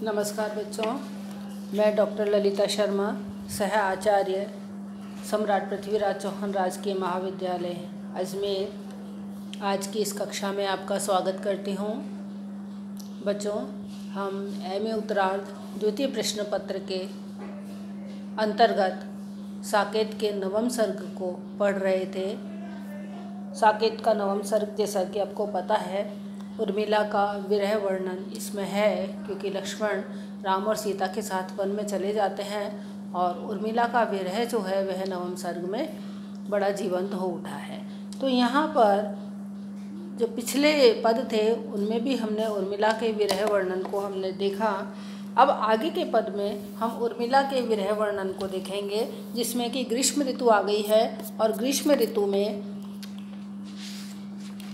नमस्कार बच्चों, मैं डॉक्टर ललिता शर्मा, सह आचार्य सम्राट पृथ्वीराज चौहान राजकीय महाविद्यालय अजमेर। आज की इस कक्षा में आपका स्वागत करती हूँ। बच्चों, हम एमए उत्तरार्ध द्वितीय प्रश्न पत्र के अंतर्गत साकेत के नवम सर्ग को पढ़ रहे थे। साकेत का नवम सर्ग, जैसा कि आपको पता है, उर्मिला का विरह वर्णन इसमें है, क्योंकि लक्ष्मण राम और सीता के साथ वन में चले जाते हैं और उर्मिला का विरह जो है वह नवम सर्ग में बड़ा जीवंत हो उठा है। तो यहाँ पर जो पिछले पद थे उनमें भी हमने उर्मिला के विरह वर्णन को हमने देखा। अब आगे के पद में हम उर्मिला के विरह वर्णन को देखेंगे, जिसमें कि ग्रीष्म ऋतु आ गई है और ग्रीष्म ऋतु में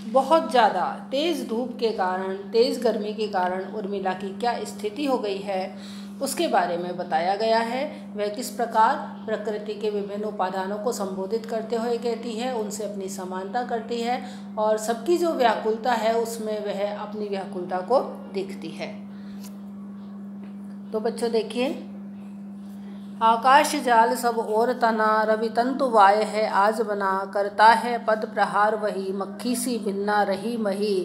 बहुत ज़्यादा तेज़ धूप के कारण, तेज़ गर्मी के कारण उर्मिला की क्या स्थिति हो गई है उसके बारे में बताया गया है। वह किस प्रकार प्रकृति के विभिन्न उपादानों को संबोधित करते हुए कहती है, उनसे अपनी समानता करती है और सबकी जो व्याकुलता है उसमें वह अपनी व्याकुलता को देखती है। तो बच्चों देखिए, आकाश जाल सब और तना, रवि तंतु वाय है आज बना, करता है पद प्रहार वही, मक्खी सी भिन्ना रही मही,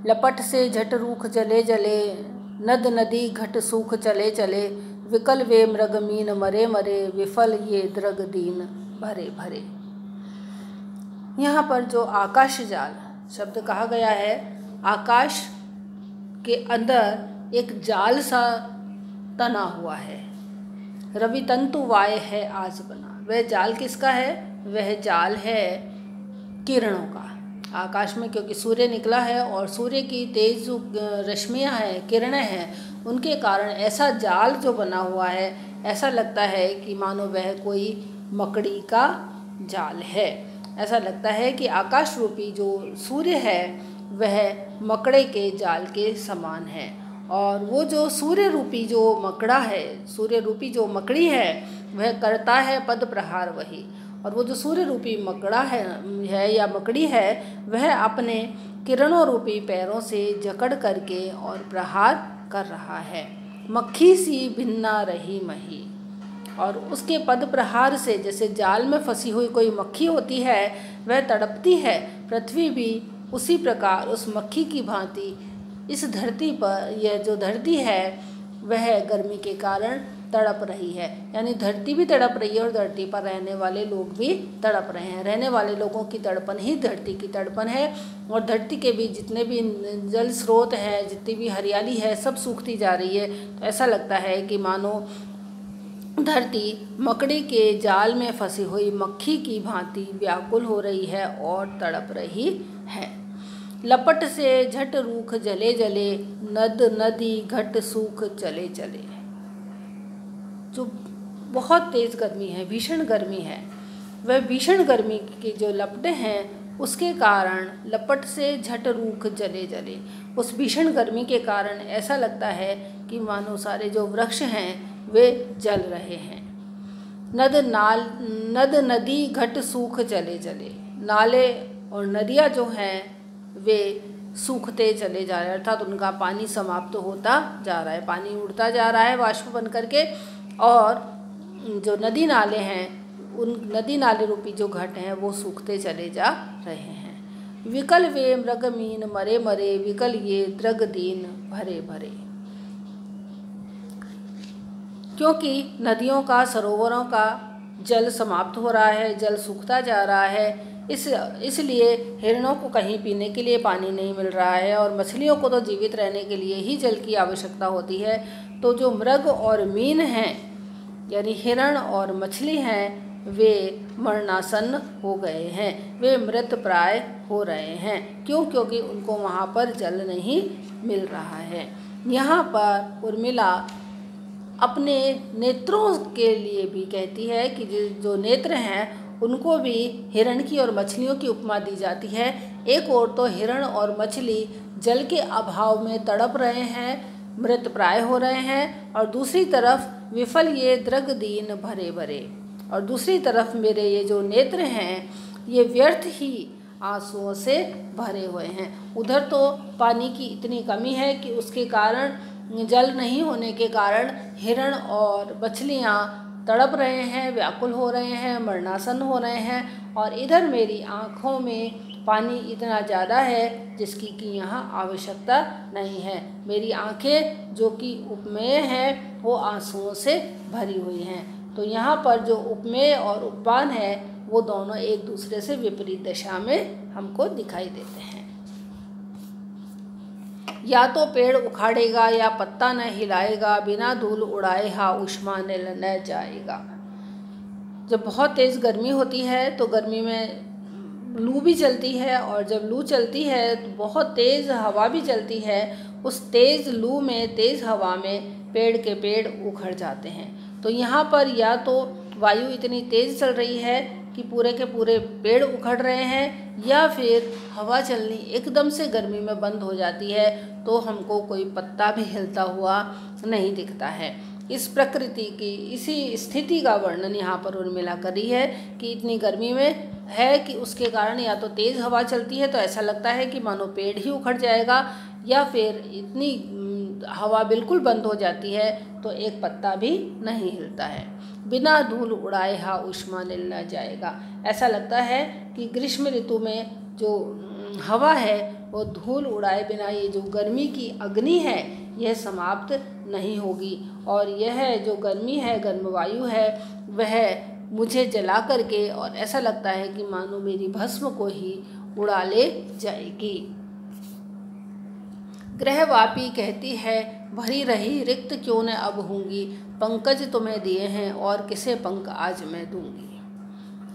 लपट से झट रूख जले जले, नद नदी घट सूख चले चले, विकल वे मृग मीन मरे मरे, विफल ये द्रग दीन भरे भरे। यहाँ पर जो आकाश जाल शब्द कहा गया है, आकाश के अंदर एक जाल सा तना हुआ है। रवि तंतु वाय है आज बना, वह जाल किसका है? वह जाल है किरणों का। आकाश में क्योंकि सूर्य निकला है और सूर्य की तेज जो रश्मियाँ हैं, किरणें हैं, उनके कारण ऐसा जाल जो बना हुआ है, ऐसा लगता है कि मानो वह कोई मकड़ी का जाल है। ऐसा लगता है कि आकाश रूपी जो सूर्य है वह मकड़े के जाल के समान है, और वो जो सूर्य रूपी जो मकड़ा है, सूर्य रूपी जो मकड़ी है, वह करता है पद प्रहार वही। और वो जो सूर्य रूपी मकड़ा है या मकड़ी है, वह अपने किरणों रूपी पैरों से जकड़ करके और प्रहार कर रहा है। मक्खी सी भिन्ना रही मही, और उसके पद प्रहार से जैसे जाल में फंसी हुई कोई मक्खी होती है वह तड़पती है, पृथ्वी भी उसी प्रकार उस मक्खी की भांति इस धरती पर, यह जो धरती है वह गर्मी के कारण तड़प रही है। यानी धरती भी तड़प रही है और धरती पर रहने वाले लोग भी तड़प रहे हैं। रहने वाले लोगों की तड़पन ही धरती की तड़पन है, और धरती के भी जितने भी जल स्रोत हैं, जितनी भी हरियाली है, सब सूखती जा रही है। तो ऐसा लगता है कि मानो धरती मकड़ी के जाल में फंसी हुई मक्खी की भांति व्याकुल हो रही है और तड़प रही है। लपट से झट रूख जले जले, नद नदी घट सूख चले चले। जो बहुत तेज़ गर्मी है, भीषण गर्मी है, वह भीषण गर्मी की जो लपटें हैं उसके कारण लपट से झट रूख जले जले, उस भीषण गर्मी के कारण ऐसा लगता है कि मानो सारे जो वृक्ष हैं वे जल रहे हैं। नद नदी घट सूख चले चले, नाले और नदियाँ जो हैं वे सूखते चले जा रहे हैं, अर्थात उनका पानी समाप्त होता जा रहा है, पानी उड़ता जा रहा है वाष्प बन करके, और जो नदी नाले हैं, उन नदी नाले रूपी जो घट हैं वो सूखते चले जा रहे हैं। विकल वे मृग मीन मरे मरे, विकल ये द्रग दीन भरे भरे। क्योंकि नदियों का, सरोवरों का जल समाप्त हो रहा है, जल सूखता जा रहा है, इसलिए हिरणों को कहीं पीने के लिए पानी नहीं मिल रहा है, और मछलियों को तो जीवित रहने के लिए ही जल की आवश्यकता होती है। तो जो मृग और मीन हैं, यानी हिरण और मछली हैं, वे मरणासन्न हो गए हैं, वे मृत प्राय हो रहे हैं। क्यों? क्योंकि उनको वहाँ पर जल नहीं मिल रहा है। यहाँ पर उर्मिला अपने नेत्रों के लिए भी कहती है कि जो नेत्र हैं उनको भी हिरण की और मछलियों की उपमा दी जाती है। एक ओर तो हिरण और मछली जल के अभाव में तड़प रहे हैं, मृत प्राय हो रहे हैं, और दूसरी तरफ विफल ये द्रग दीन भरे भरे, और दूसरी तरफ मेरे ये जो नेत्र हैं ये व्यर्थ ही आंसुओं से भरे हुए हैं। उधर तो पानी की इतनी कमी है कि उसके कारण जल नहीं होने के कारण हिरण और मछलियाँ तड़प रहे हैं, व्याकुल हो रहे हैं, मरणासन हो रहे हैं। और इधर मेरी आँखों में पानी इतना ज़्यादा है जिसकी कि यहाँ आवश्यकता नहीं है। मेरी आँखें जो कि उपमेय हैं वो आंसुओं से भरी हुई हैं। तो यहाँ पर जो उपमेय और उपमान है वो दोनों एक दूसरे से विपरीत दिशा में हमको दिखाई देते हैं। या तो पेड़ उखाड़ेगा या पत्ता न हिलाएगा, बिना धूल उड़ाए हा ऊष्मा न जाएगा। जब बहुत तेज़ गर्मी होती है तो गर्मी में लू भी चलती है, और जब लू चलती है तो बहुत तेज़ हवा भी चलती है। उस तेज़ लू में, तेज़ हवा में पेड़ के पेड़ उखड़ जाते हैं। तो यहाँ पर या तो वायु इतनी तेज़ चल रही है कि पूरे के पूरे पेड़ उखड़ रहे हैं, या फिर हवा चलनी एकदम से गर्मी में बंद हो जाती है तो हमको कोई पत्ता भी हिलता हुआ नहीं दिखता है। इस प्रकृति की इसी स्थिति का वर्णन यहाँ पर उर्मिला कर रही है कि इतनी गर्मी में है कि उसके कारण या तो तेज़ हवा चलती है तो ऐसा लगता है कि मानो पेड़ ही उखड़ जाएगा, या फिर इतनी हवा बिल्कुल बंद हो जाती है तो एक पत्ता भी नहीं हिलता है। बिना धूल उड़ाए हा ऊष्मा न जाएगा। ऐसा लगता है कि ग्रीष्म ऋतु में जो हवा है वो धूल उड़ाए बिना ये जो गर्मी की अग्नि है यह समाप्त नहीं होगी, और यह जो गर्मी है, गर्म वायु है, वह मुझे जला करके और ऐसा लगता है कि मानो मेरी भस्म को ही उड़ा ले जाएगी। ग्रहवापी कहती है भरी रही रिक्त क्यों न अब होंगी, पंकज तुम्हें दिए हैं और किसे पंख आज मैं दूंगी।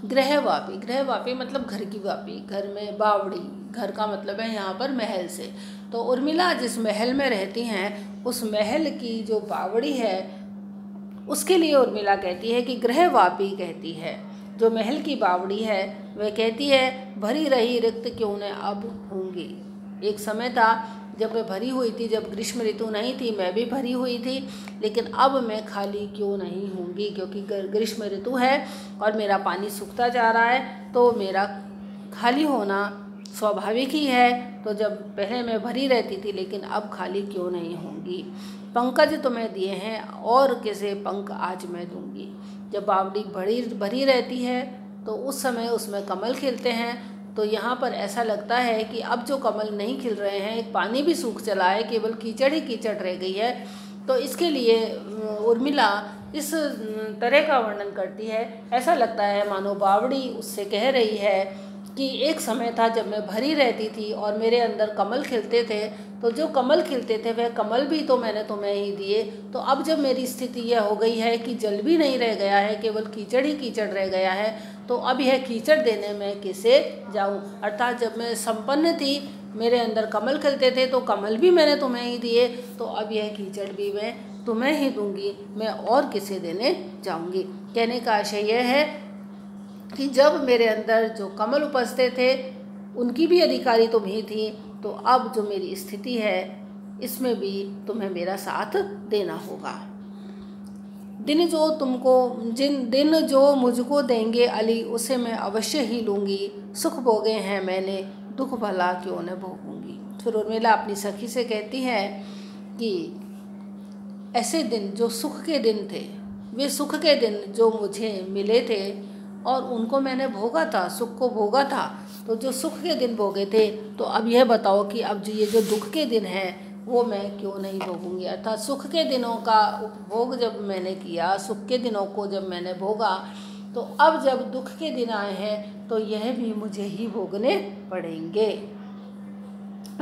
ग्रहवापी, ग्रहवापी मतलब घर की वापी, घर में बावड़ी, घर का मतलब है यहाँ पर महल से। तो उर्मिला जिस महल में रहती हैं उस महल की जो बावड़ी है उसके लिए उर्मिला कहती है कि ग्रहवापी कहती है। जो महल की बावड़ी है वह कहती है भरी रही रिक्त क्यों न अब होंगी। एक समय था जब मैं भरी हुई थी, जब ग्रीष्म ऋतु नहीं थी मैं भी भरी हुई थी, लेकिन अब मैं खाली क्यों नहीं होंगी, क्योंकि ग्रीष्म ऋतु है और मेरा पानी सूखता जा रहा है तो मेरा खाली होना स्वाभाविक ही है। तो जब पहले मैं भरी रहती थी लेकिन अब खाली क्यों नहीं होंगी। पंकज तुम्हें दिए हैं और किसे पंख आज मैं दूंगी। जब बावड़ी भरी रहती है तो उस समय उसमें कमल खिलते हैं, तो यहाँ पर ऐसा लगता है कि अब जो कमल नहीं खिल रहे हैं, पानी भी सूख चला है, केवल कीचड़ ही कीचड़ रह गई है। तो इसके लिए उर्मिला इस तरह का वर्णन करती है। ऐसा लगता है मानो बावड़ी उससे कह रही है कि एक समय था जब मैं भरी रहती थी और मेरे अंदर कमल खिलते थे, तो जो कमल खिलते थे वह कमल भी तो मैंने तुम्हें ही दिए। तो अब जब मेरी स्थिति यह हो गई है कि जल भी नहीं रह गया है, केवल कीचड़ ही कीचड़ रह गया है, तो अब यह कीचड़ देने में किसे जाऊं। अर्थात जब मैं संपन्न थी, मेरे अंदर कमल खिलते थे, तो कमल भी मैंने तुम्हें ही दिए, तो अब यह कीचड़ भी मैं तुम्हें ही दूंगी, मैं और किसे देने जाऊंगी। कहने का आशय यह है कि जब मेरे अंदर जो कमल उपजते थे उनकी भी अधिकारी तुम ही थी, तो अब जो मेरी स्थिति है इसमें भी तुम्हें मेरा साथ देना होगा। दिन जो मुझको देंगे अली, उसे मैं अवश्य ही लूँगी। सुख भोगे हैं मैंने, दुख भला क्यों न भोगूंगी। फिर उर्मिला अपनी सखी से कहती है कि ऐसे दिन जो सुख के दिन थे, वे सुख के दिन जो मुझे मिले थे और उनको मैंने भोगा था, सुख को भोगा था, तो जो सुख के दिन भोगे थे, तो अब यह बताओ कि अब ये जो दुख के दिन हैं वो मैं क्यों नहीं भोगूंगी। अर्थात सुख के दिनों का उपभोग जब मैंने किया, सुख के दिनों को जब मैंने भोगा, तो अब जब दुख के दिन आए हैं तो यह भी मुझे ही भोगने पड़ेंगे।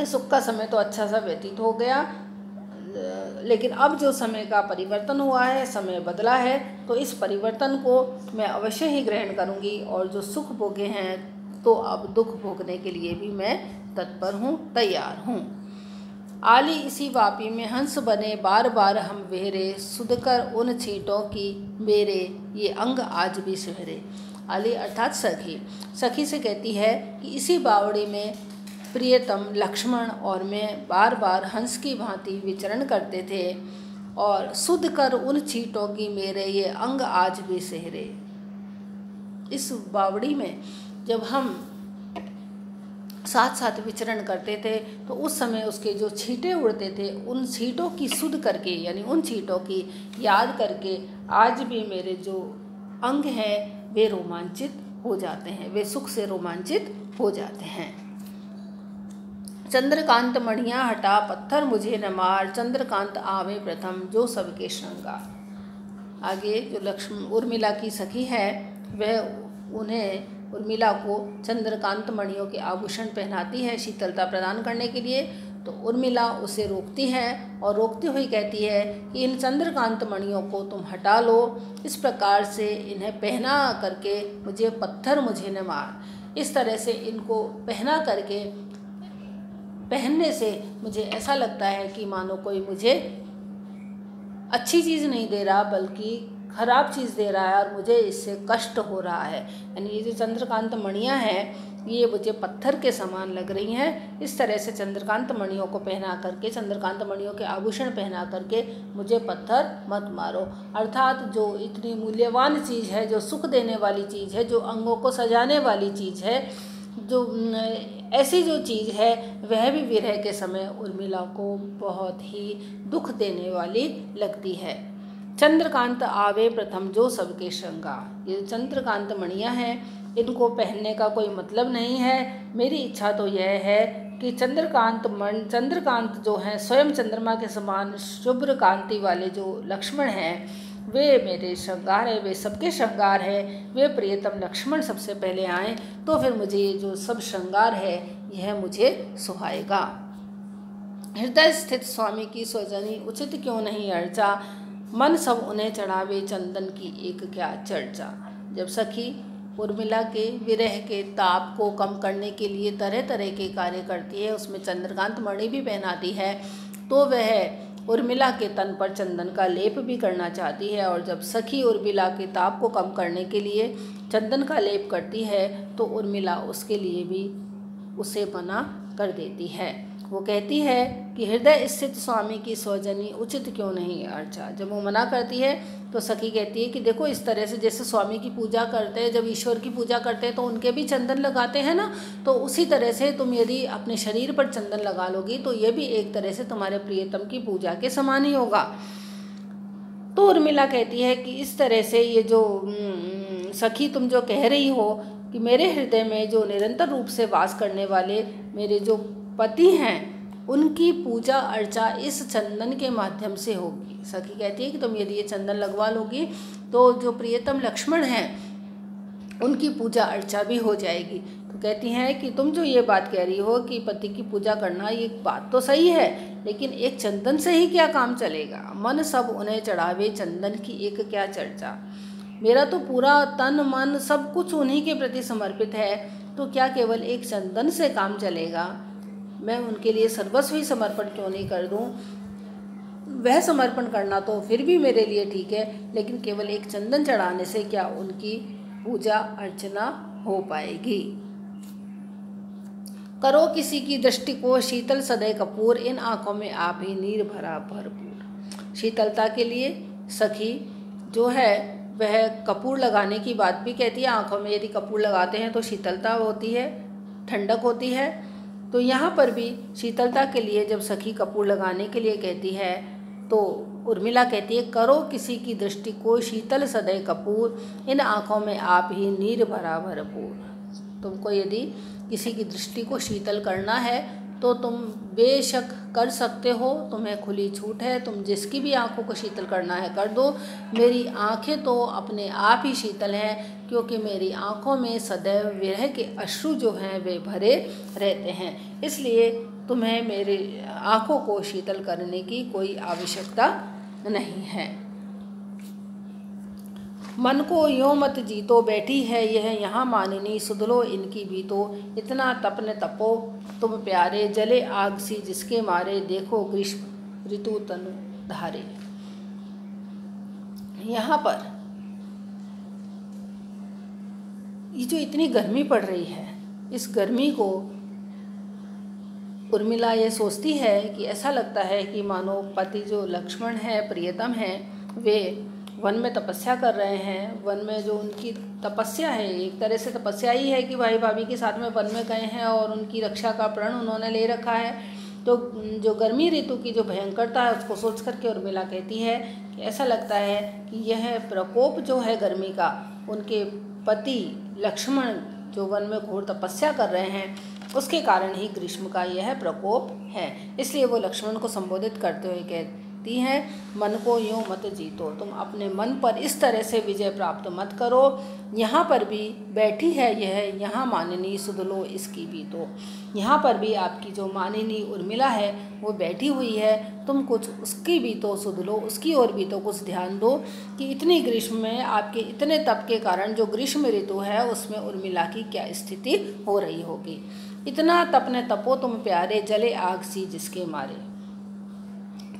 सुख का समय तो अच्छा सा व्यतीत हो गया, लेकिन अब जो समय का परिवर्तन हुआ है, समय बदला है, तो इस परिवर्तन को मैं अवश्य ही ग्रहण करूंगी, और जो सुख भोगे हैं तो अब दुख भोगने के लिए भी मैं तत्पर हूँ, तैयार हूँ। आली इसी वापी में हंस बने बार बार हम वेरे, सुधकर उन छींटों की मेरे ये अंग आज भी सुहरे। आली अर्थात सखी, सखी से कहती है कि इसी बावड़ी में प्रियतम लक्ष्मण और मैं बार बार हंस की भांति विचरण करते थे, और सुध कर उन छींटों की मेरे ये अंग आज भी सहरे। इस बावड़ी में जब हम साथ साथ विचरण करते थे, तो उस समय उसके जो छींटे उड़ते थे, उन छींटों की सुध करके, यानी उन छींटों की याद करके आज भी मेरे जो अंग हैं वे रोमांचित हो जाते हैं, वे सुख से रोमांचित हो जाते हैं। चंद्रकांत मणियाँ हटा पत्थर मुझे न मार, चंद्रकांत आवे प्रथम जो सबके श्रृंगार। आगे जो उर्मिला की सखी है वह उर्मिला को चंद्रकांत मणियों के आभूषण पहनाती है शीतलता प्रदान करने के लिए। तो उर्मिला उसे रोकती है और रोकती हुई कहती है कि इन चंद्रकांत मणियों को तुम हटा लो, इस प्रकार से इन्हें पहना करके मुझे पत्थर मुझे न मार। इस तरह से इनको पहनने से मुझे ऐसा लगता है कि मानो कोई मुझे अच्छी चीज़ नहीं दे रहा बल्कि खराब चीज़ दे रहा है और मुझे इससे कष्ट हो रहा है। यानी ये जो चंद्रकांत मणियाँ हैं ये मुझे पत्थर के समान लग रही हैं। इस तरह से चंद्रकांत मणियों को पहना करके, चंद्रकांत मणियों के आभूषण पहना करके मुझे पत्थर मत मारो। अर्थात जो इतनी मूल्यवान चीज़ है, जो सुख देने वाली चीज़ है, जो अंगों को सजाने वाली चीज़ है, जो ऐसी जो चीज़ है वह भी विरह के समय उर्मिला को बहुत ही दुख देने वाली लगती है। चंद्रकांत आवे प्रथम जो सबके श्रृंगार। ये चंद्रकांत मणियाँ हैं, इनको पहनने का कोई मतलब नहीं है। मेरी इच्छा तो यह है कि चंद्रकांत जो हैं स्वयं चंद्रमा के समान शुभ्र कांति वाले जो लक्ष्मण हैं वे मेरे श्रृंगार है, वे सबके श्रृंगार है। वे प्रियतम लक्ष्मण सबसे पहले आएँ तो फिर मुझे ये जो सब श्रृंगार है यह मुझे सुहाएगा। हृदय स्थित स्वामी की स्वजनी उचित क्यों नहीं अर्चा, मन सब उन्हें चढ़ावे चंदन की एक क्या चर्चा। जब सखी उर्मिला के विरह के ताप को कम करने के लिए तरह तरह के कार्य करती है, उसमें चंद्रकांत मणि भी पहनाती है, तो वह उर्मिला के तन पर चंदन का लेप भी करना चाहती है। और जब सखी उर्मिला के ताप को कम करने के लिए चंदन का लेप करती है तो उर्मिला उसके लिए भी उसे मना कर देती है। वो कहती है कि हृदय स्थित स्वामी की स्वजनी उचित क्यों नहीं अर्चा। जब वो मना करती है तो सखी कहती है कि देखो इस तरह से जैसे स्वामी की पूजा करते हैं, जब ईश्वर की पूजा करते हैं तो उनके भी चंदन लगाते हैं ना, तो उसी तरह से तुम यदि अपने शरीर पर चंदन लगा लोगी तो ये भी एक तरह से तुम्हारे प्रियतम की पूजा के समान ही होगा। तो उर्मिला कहती है कि इस तरह से ये जो सखी तुम जो कह रही हो कि मेरे हृदय में जो निरंतर रूप से वास करने वाले मेरे जो पति हैं उनकी पूजा अर्चा इस चंदन के माध्यम से होगी। सखी कहती है कि तुम यदि ये चंदन लगवा लोगी तो जो प्रियतम लक्ष्मण हैं उनकी पूजा अर्चा भी हो जाएगी। तो कहती हैं कि तुम जो ये बात कह रही हो कि पति की पूजा करना, ये बात तो सही है, लेकिन एक चंदन से ही क्या काम चलेगा। मन सब उन्हें चढ़ावे चंदन की एक क्या चर्चा। मेरा तो पूरा तन मन सब कुछ उन्हीं के प्रति समर्पित है, तो क्या केवल एक चंदन से काम चलेगा। मैं उनके लिए सर्वस्व ही समर्पण क्यों नहीं कर दूं। वह समर्पण करना तो फिर भी मेरे लिए ठीक है, लेकिन केवल एक चंदन चढ़ाने से क्या उनकी पूजा अर्चना हो पाएगी। करो किसी की दृष्टि को शीतल सदै कपूर, इन आंखों में आप ही नीर भरा भरपूर। शीतलता के लिए सखी जो है वह कपूर लगाने की बात भी कहती है। आंखों में यदि कपूर लगाते हैं तो शीतलता होती है, ठंडक होती है। तो यहाँ पर भी शीतलता के लिए जब सखी कपूर लगाने के लिए कहती है तो उर्मिला कहती है करो किसी की दृष्टि को शीतल सदै कपूर, इन आँखों में आप ही नीर भरा भरपूर। तुमको यदि किसी की दृष्टि को शीतल करना है तो तुम बेशक कर सकते हो, तुम्हें खुली छूट है। तुम जिसकी भी आंखों को शीतल करना है कर दो। मेरी आंखें तो अपने आप ही शीतल हैं, क्योंकि मेरी आंखों में सदैव विरह के अश्रु जो हैं वे भरे रहते हैं। इसलिए तुम्हें मेरी आंखों को शीतल करने की कोई आवश्यकता नहीं है। मन को यों मत जीतो, बैठी है यह यहाँ मानिनी, सुधलो इनकी भी तो इतना तपन तपो तुम प्यारे, जले आग सी जिसके मारे, देखो ग्रीष्म ऋतु तनु धारे। यहाँ पर ये जो इतनी गर्मी पड़ रही है, इस गर्मी को उर्मिला ये सोचती है कि ऐसा लगता है कि मानो पति जो लक्ष्मण है, प्रियतम है, वे वन में तपस्या कर रहे हैं। वन में जो उनकी तपस्या है, एक तरह से तपस्या ही है कि भाई भाभी के साथ में वन में गए हैं और उनकी रक्षा का प्रण उन्होंने ले रखा है। तो जो गर्मी ऋतु की जो भयंकरता है उसको सोच करके उर्मिला कहती है कि ऐसा लगता है कि यह प्रकोप जो है गर्मी का, उनके पति लक्ष्मण जो वन में घोर तपस्या कर रहे हैं उसके कारण ही ग्रीष्म का यह प्रकोप है। इसलिए वो लक्ष्मण को संबोधित करते हुए कहती हैं, मन को यूँ मत जीतो, तुम अपने मन पर इस तरह से विजय प्राप्त मत करो। यहाँ पर भी बैठी है यह, यहाँ मानिनी सुध लो इसकी भी। तो यहाँ पर भी आपकी जो मानिनी उर्मिला है वो बैठी हुई है, तुम कुछ उसकी भी तो सुध लो, उसकी ओर भी तो कुछ ध्यान दो कि इतनी ग्रीष्म में आपके इतने तप के कारण जो ग्रीष्म ऋतु है उसमें उर्मिला की क्या स्थिति हो रही होगी। इतना तपने तपो तुम प्यारे, जले आग सी जिसके मारे।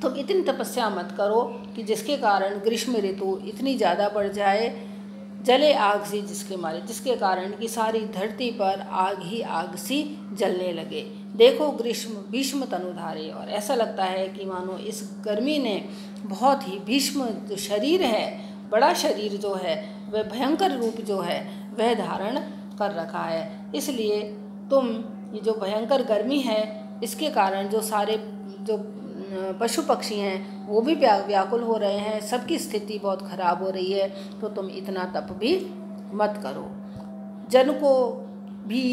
तुम इतनी तपस्या मत करो कि जिसके कारण ग्रीष्म ऋतु इतनी ज़्यादा बढ़ जाए, जले आग सी जिसके मारे, जिसके कारण कि सारी धरती पर आग ही आग सी जलने लगे। देखो ग्रीष्म भीष्म तनुधारे, और ऐसा लगता है कि मानो इस गर्मी ने बहुत ही भीष्म जो शरीर है, बड़ा शरीर जो है वह भयंकर रूप जो है वह धारण कर रखा है। इसलिए तुम ये जो भयंकर गर्मी है इसके कारण जो सारे जो पशु पक्षी हैं वो भी व्याकुल हो रहे हैं, सबकी स्थिति बहुत खराब हो रही है। तो तुम इतना तप भी मत करो। जन को भी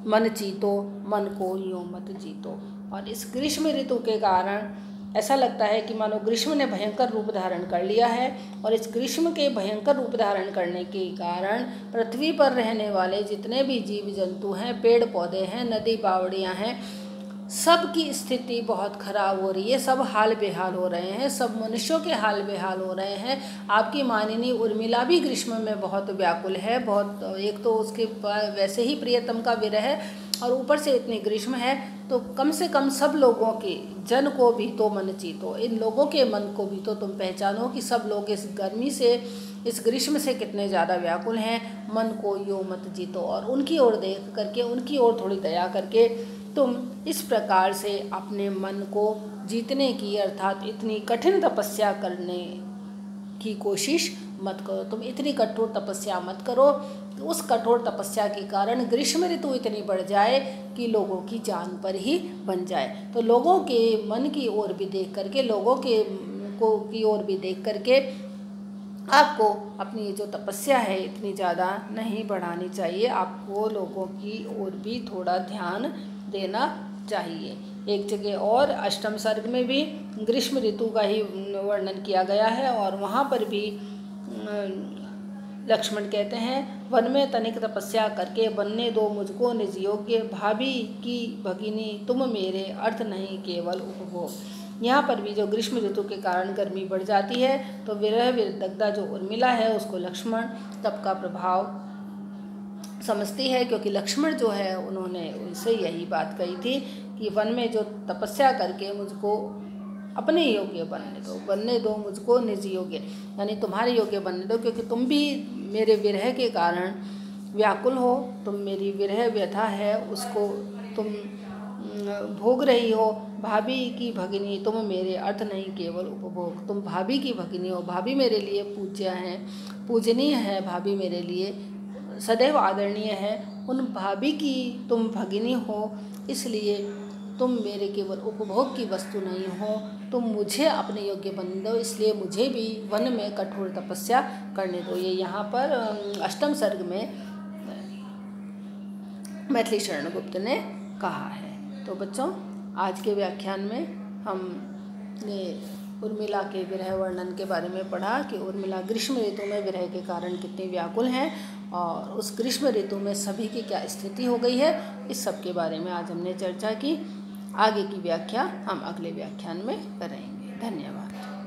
मन जीतो, मन को यूँ मत जीतो। और इस ग्रीष्म ऋतु के कारण ऐसा लगता है कि मानो ग्रीष्म ने भयंकर रूप धारण कर लिया है, और इस ग्रीष्म के भयंकर रूप धारण करने के कारण पृथ्वी पर रहने वाले जितने भी जीव जंतु हैं, पेड़ पौधे हैं, नदी बावड़ियाँ हैं, सब की स्थिति बहुत खराब हो रही है। सब हाल बेहाल हो रहे हैं, सब मनुष्यों के हाल बेहाल हो रहे हैं। आपकी मानिनी उर्मिला भी ग्रीष्म में बहुत व्याकुल है, बहुत, एक तो उसके वैसे ही प्रियतम का विरह है और ऊपर से इतनी ग्रीष्म है। तो कम से कम सब लोगों के, जन को भी तो मन जीतो, इन लोगों के मन को भी तो तुम पहचानो कि सब लोग इस गर्मी से, इस ग्रीष्म से कितने ज़्यादा व्याकुल हैं। मन को यूँ मत जीतो, और उनकी ओर देख करके, उनकी ओर थोड़ी दया करके तुम इस प्रकार से अपने मन को जीतने की, अर्थात इतनी कठिन तपस्या करने की कोशिश मत करो। तुम इतनी कठोर तपस्या मत करो कि उस कठोर तपस्या के कारण ग्रीष्म ऋतु इतनी बढ़ जाए कि लोगों की जान पर ही बन जाए। तो लोगों के मन की ओर भी देख करके, लोगों के की ओर भी देख करके आपको अपनी जो तपस्या है इतनी ज़्यादा नहीं बढ़ानी चाहिए। आपको लोगों की ओर भी थोड़ा ध्यान देना चाहिए। एक जगह और अष्टम सर्ग में भी ग्रीष्म ऋतु का ही वर्णन किया गया है, और वहाँ पर भी लक्ष्मण कहते हैं, वन में तनिक तपस्या करके बनने दो मुझको निज योग्य, भाभी की भगिनी तुम मेरे, अर्थ नहीं केवल उपभोग। यहाँ पर भी जो ग्रीष्म ऋतु के कारण गर्मी बढ़ जाती है तो विरह विदग्धा जो उर्मिला है उसको लक्ष्मण तप का प्रभाव समझती है, क्योंकि लक्ष्मण जो है उन्होंने उनसे यही बात कही थी कि वन में जो तपस्या करके मुझको अपने योग्य बनने दो मुझको निज योग्य, यानी तुम्हारे योग्य बनने दो, क्योंकि तुम भी मेरे विरह के कारण व्याकुल हो, तुम मेरी विरह व्यथा है उसको तुम भोग रही हो। भाभी की भगिनी तुम मेरे, अर्थ नहीं केवल उपभोग। तुम भाभी की भगिनी हो, भाभी मेरे लिए पूज्य हैं, पूजनीय है, भाभी मेरे लिए सदैव आदरणीय है। उन भाभी की तुम भगिनी हो, इसलिए तुम मेरे केवल उपभोग की वस्तु नहीं हो, तुम मुझे अपने योग्य बन दो, इसलिए मुझे भी वन में कठोर तपस्या करने दो। ये यहाँ पर अष्टम सर्ग में मैथिली शरण गुप्त ने कहा है। तो बच्चों, आज के व्याख्यान में हमने उर्मिला के विरह वर्णन के बारे में पढ़ा कि उर्मिला ग्रीष्म ऋतु में विरह के कारण कितनी व्याकुल हैं, और उस ग्रीष्म ऋतु में सभी की क्या स्थिति हो गई है, इस सब के बारे में आज हमने चर्चा की। आगे की व्याख्या हम अगले व्याख्यान में करेंगे। धन्यवाद।